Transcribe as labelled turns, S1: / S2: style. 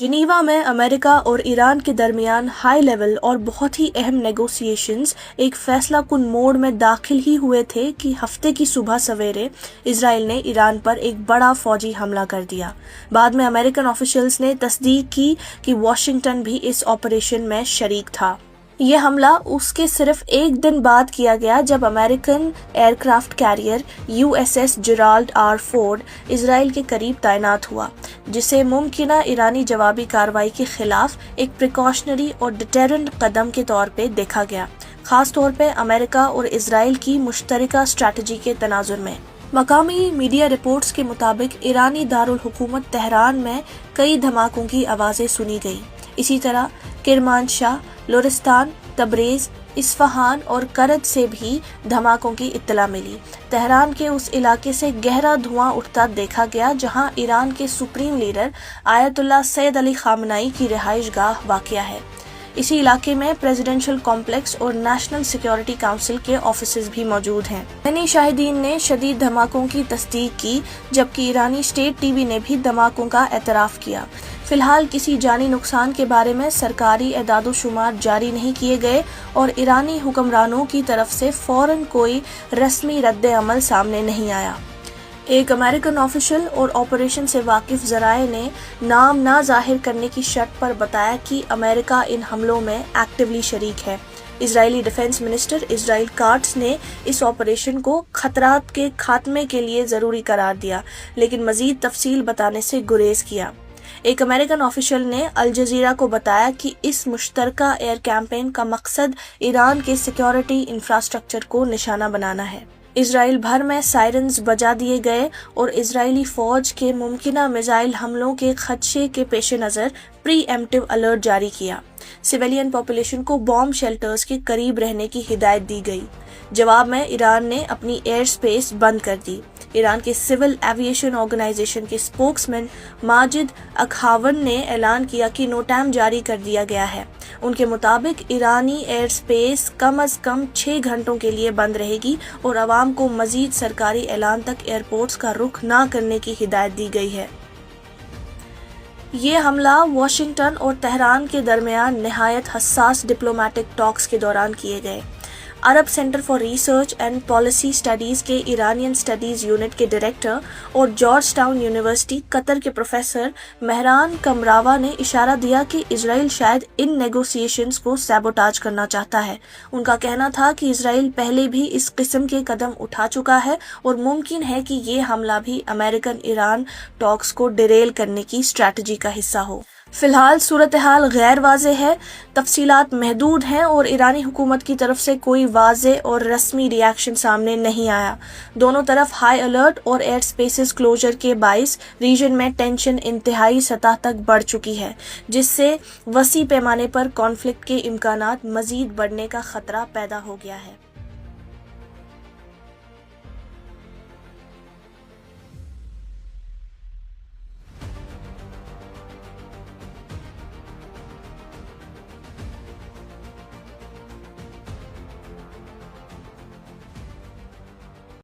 S1: Geneva میں امریکہ اور ایران کے درمیان ہائی لیول اور بہت ہی اہم نیگوسیشنز ایک فیصلہ کن موڑ میں داخل ہی ہوئے تھے کہ ہفتے کی صبح سویرے اسرائیل نے ایران پر ایک بڑا فوجی حملہ کر دیا۔ بعد میں امریکن آفیشلز نے تصدیق کی کہ واشنگٹن بھی اس آپریشن میں شریک تھا۔ یہ حملہ اس کے صرف ایک دن بعد کیا گیا جب امریکن ایئر کرافٹ کیریئر USS جیرالڈ آر فورڈ اسرائیل کے قریب تعینات ہوا، جسے ممکنہ ایرانی جوابی کارروائی کے خلاف ایک پریکاشنری اور ڈیٹرنٹ قدم کے طور پہ دیکھا گیا، خاص طور پہ امریکہ اور اسرائیل کی مشترکہ اسٹریٹجی کے تناظر میں۔ مقامی میڈیا رپورٹس کے مطابق ایرانی دارالحکومت تہران میں کئی دھماکوں کی آوازیں سنی گئی۔ اسی طرح کرمانشاہ، لورستان، تبریز، اصفہان اور کرج سے بھی دھماکوں کی اطلاع ملی۔ تہران کے اس علاقے سے گہرا دھواں اٹھتا دیکھا گیا جہاں ایران کے سپریم لیڈر آیت اللہ سید علی خامنائی کی رہائش گاہ واقع ہے۔ اسی علاقے میں پریزیڈنشل کمپلیکس اور نیشنل سیکیورٹی کونسل کے آفیسز بھی موجود ہیں۔ یعنی شاہدین نے شدید دھماکوں کی تصدیق کی، جبکہ ایرانی اسٹیٹ TV نے بھی دھماکوں کا اعتراف کیا۔ فی الحال کسی جانی نقصان کے بارے میں سرکاری اعداد و شمار جاری نہیں کیے گئے اور ایرانی حکمرانوں کی طرف سے فوراً کوئی رسمی رد عمل سامنے نہیں آیا۔ ایک امریکن آفیشل اور آپریشن سے واقف ذرائع نے نام نہ ظاہر کرنے کی شرط پر بتایا کہ امریکہ ان حملوں میں ایکٹیولی شریک ہے۔ اسرائیلی ڈیفنس منسٹر اسرائیل کاٹز نے اس آپریشن کو خطرات کے خاتمے کے لیے ضروری قرار دیا، لیکن مزید تفصیل بتانے سے گریز کیا۔ ایک امریکن آفیشل نے الجزیرہ کو بتایا کہ اس مشترکہ ایئر کیمپین کا مقصد ایران کے سیکیورٹی انفراسٹرکچر کو نشانہ بنانا ہے۔ اسرائیل بھر میں سائرنز بجا دیے گئے اور اسرائیلی فوج کے ممکنہ میزائل حملوں کے خدشے کے پیش نظر پری ایمپٹیو الرٹ جاری کیا۔ سویلین پاپولیشن کو بام شیلٹرز کے قریب رہنے کی ہدایت دی گئی۔ جواب میں ایران نے اپنی ایئر سپیس بند کر دی۔ ایران کے سول ایویشن آرگنائزیشن کے اسپوکسمین ماجد اکھاون نے اعلان کیا کہ نوٹام جاری کر دیا گیا ہے۔ ان کے مطابق ایرانی ایئر سپیس کم از کم 6 گھنٹوں کے لیے بند رہے گی اور عوام کو مزید سرکاری اعلان تک ایئرپورٹس کا رخ نہ کرنے کی ہدایت دی گئی ہے۔ یہ حملہ واشنگٹن اور تہران کے درمیان نہایت حساس ڈپلومیٹک ٹاکس کے دوران کیے گئے۔ Arab centre for research and policy studies کے ایرانین اسٹڈیز یونٹ کے ڈائریکٹر اور جارج ٹاؤن یونیورسٹی قطر کے پروفیسر مہران کمراوا نے اشارہ دیا کہ اسرائیل شاید ان نیگوسیشنز کو سیبوٹاج کرنا چاہتا ہے۔ ان کا کہنا تھا کہ اسرائیل پہلے بھی اس قسم کے قدم اٹھا چکا ہے اور ممکن ہے کہ یہ حملہ بھی امریکن ایران ٹاکس کو ڈیریل کرنے کی اسٹریٹجی کا حصہ ہو۔ فی الحال صورتحال غیر واضح ہے، تفصیلات محدود ہیں اور ایرانی حکومت کی طرف سے کوئی واضح اور رسمی ری ایکشن سامنے نہیں آیا۔ دونوں طرف ہائی الرٹ اور ایئر سپیسز کلوزر کے باعث ریجن میں ٹینشن انتہائی سطح تک بڑھ چکی ہے، جس سے وسیع پیمانے پر کانفلکٹ کے امکانات مزید بڑھنے کا خطرہ پیدا ہو گیا ہے۔